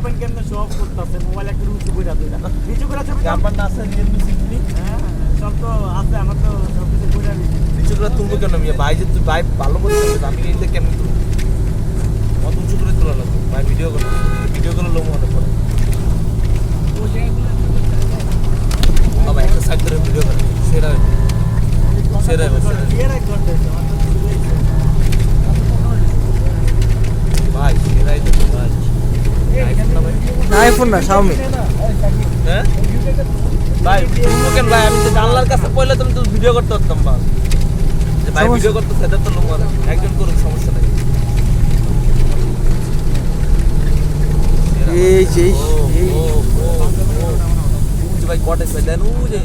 পোলাপেন কেমনে সব করতেছে মোবাইল একটা উঁচু করে দিই না নিচু করে ছবি আমার না আছে রিয়েলমি সিক্সটি হ্যাঁ সব তো আছে আমার তো সব কিছু করে দিই নিচু করে তুলবো কেন আমি ভাই যে তুই ভাই ভালো করে তুলবে আমি এইটা কেমন তুলবো অত উঁচু করে তোলা লাগবে ভাই ভিডিও করে লোক মনে পড়ে বাবা একটা সাইড ধরে ভিডিও করে সেরা ভাই সেরাই তো ভাই আইফোন না Xiaomi হ্যাঁ ভাই তুলবো কেন ভাই আমি তো জানলার কাছে পড়লে তুমি তো ভিডিও করতে পারতাম বা যে ভাই ভিডিও করতে সেটা তো লোক একজন করুক সমস্যা নাই এই যে ভাই কটেজ ভাই দেন ও যে